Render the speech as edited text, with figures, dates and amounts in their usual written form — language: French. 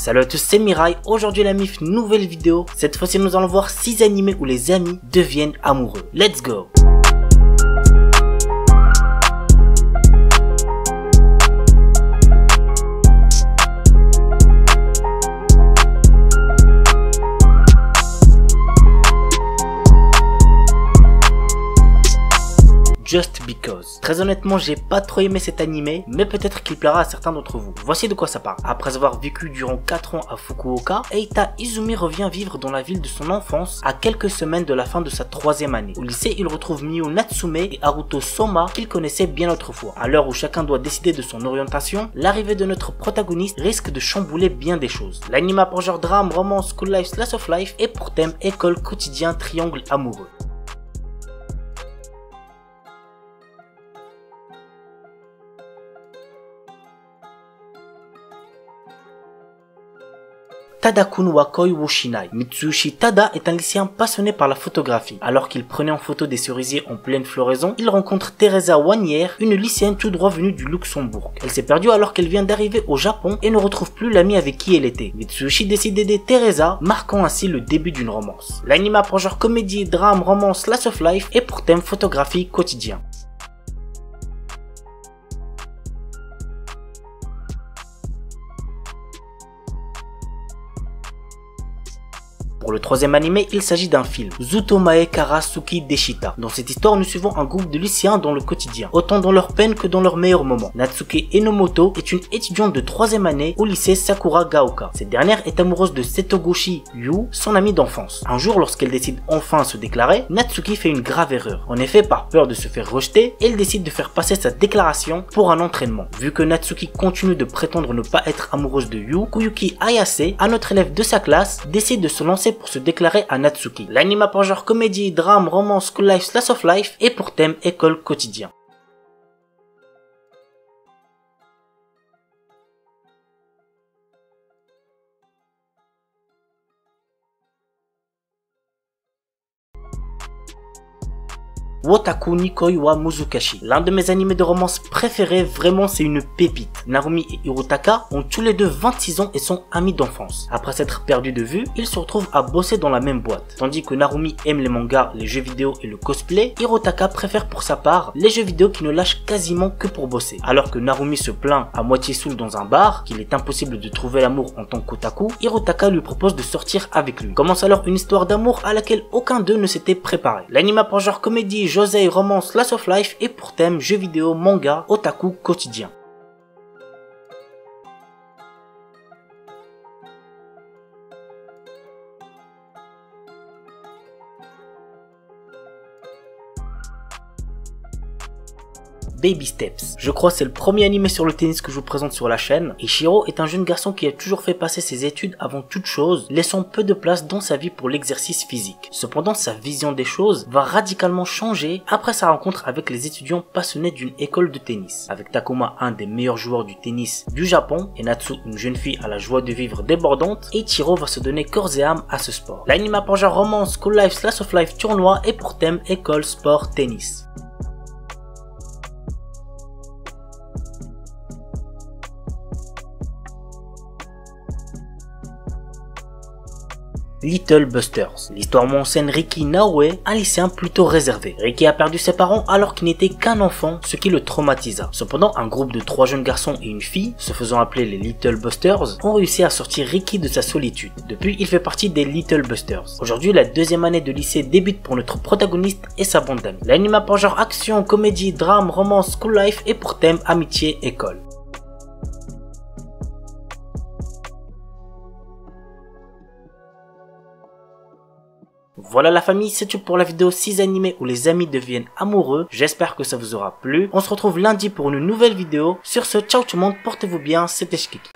Salut à tous, c'est Mirai. Aujourd'hui la MIF, nouvelle vidéo. Cette fois-ci nous allons voir 6 animés où les amis deviennent amoureux. Let's go. Just Because. Très honnêtement, j'ai pas trop aimé cet animé, mais peut-être qu'il plaira à certains d'entre vous. Voici de quoi ça parle. Après avoir vécu durant 4 ans à Fukuoka, Eita Izumi revient vivre dans la ville de son enfance à quelques semaines de la fin de sa 3e année. Au lycée, il retrouve Miyu Natsume et Haruto Soma qu'il connaissait bien autrefois. À l'heure où chacun doit décider de son orientation, l'arrivée de notre protagoniste risque de chambouler bien des choses. L'anime a pour genre drame, romance, school life, slice of life et pour thème école, quotidien, triangle amoureux. Tada-kun wa koi wo shinai. Mitsuyoshi Tada est un lycéen passionné par la photographie. Alors qu'il prenait en photo des cerisiers en pleine floraison, il rencontre Teresa Wanier, une lycéenne tout droit venue du Luxembourg. Elle s'est perdue alors qu'elle vient d'arriver au Japon et ne retrouve plus l'ami avec qui elle était. Mitsuyoshi décide d'aider Teresa, marquant ainsi le début d'une romance. L'anime a pour genre comédie, drame, romance, slice of life et pour thème photographie quotidien. Pour le 3e animé, il s'agit d'un film, Zutomae Karasuki Deshita. Dans cette histoire, nous suivons un groupe de lycéens dans le quotidien, autant dans leur peine que dans leurs meilleurs moments. Natsuki Enomoto est une étudiante de 3e année au lycée Sakura Gaoka. Cette dernière est amoureuse de Setogoshi Yu, son amie d'enfance. Un jour, lorsqu'elle décide enfin de se déclarer, Natsuki fait une grave erreur. En effet, par peur de se faire rejeter, elle décide de faire passer sa déclaration pour un entraînement. Vu que Natsuki continue de prétendre ne pas être amoureuse de Yu, Kuyuki Ayase, un autre élève de sa classe, décide de se lancer pour se déclarer à Natsuki. L'anime a pour genre comédie, drame, romance, school life, slice of life et pour thème école quotidien. Wotaku Nikoi wa Muzukashi. L'un de mes animés de romance préférés, vraiment c'est une pépite. Narumi et Hirotaka ont tous les deux 26 ans et sont amis d'enfance. Après s'être perdus de vue, ils se retrouvent à bosser dans la même boîte. Tandis que Narumi aime les mangas, les jeux vidéo et le cosplay, Hirotaka préfère pour sa part les jeux vidéo qui ne lâchent quasiment que pour bosser. Alors que Narumi se plaint à moitié saoul dans un bar, qu'il est impossible de trouver l'amour en tant qu'otaku, Hirotaka lui propose de sortir avec lui. Commence alors une histoire d'amour à laquelle aucun d'eux ne s'était préparé. L'anime a pour genre comédie, josei, romance, slice of life et pour thème jeux vidéo, manga, otaku quotidien. Baby Steps. Je crois que c'est le premier animé sur le tennis que je vous présente sur la chaîne. Ichiro est un jeune garçon qui a toujours fait passer ses études avant toute chose, laissant peu de place dans sa vie pour l'exercice physique. Cependant, sa vision des choses va radicalement changer après sa rencontre avec les étudiants passionnés d'une école de tennis. Avec Takuma, un des meilleurs joueurs du tennis du Japon, et Natsu, une jeune fille à la joie de vivre débordante, Ichiro va se donner corps et âme à ce sport. L'anime a pour genre romance, school life, slice of life, tournoi et pour thème école, sport, tennis. Little Busters. L'histoire met en scène Riki Naoe, un lycéen plutôt réservé. Riki a perdu ses parents alors qu'il n'était qu'un enfant, ce qui le traumatisa. Cependant, un groupe de 3 jeunes garçons et une fille, se faisant appeler les Little Busters, ont réussi à sortir Riki de sa solitude. Depuis, il fait partie des Little Busters. Aujourd'hui, la 2e année de lycée débute pour notre protagoniste et sa bande d'amis. L'anime a pour genre action, comédie, drame, romance, school life et pour thème amitié, école. Voilà la famille, c'est tout pour la vidéo 6 animés où les amis deviennent amoureux. J'espère que ça vous aura plu. On se retrouve lundi pour une nouvelle vidéo. Sur ce, ciao tout le monde, portez-vous bien, c'était Shkiki.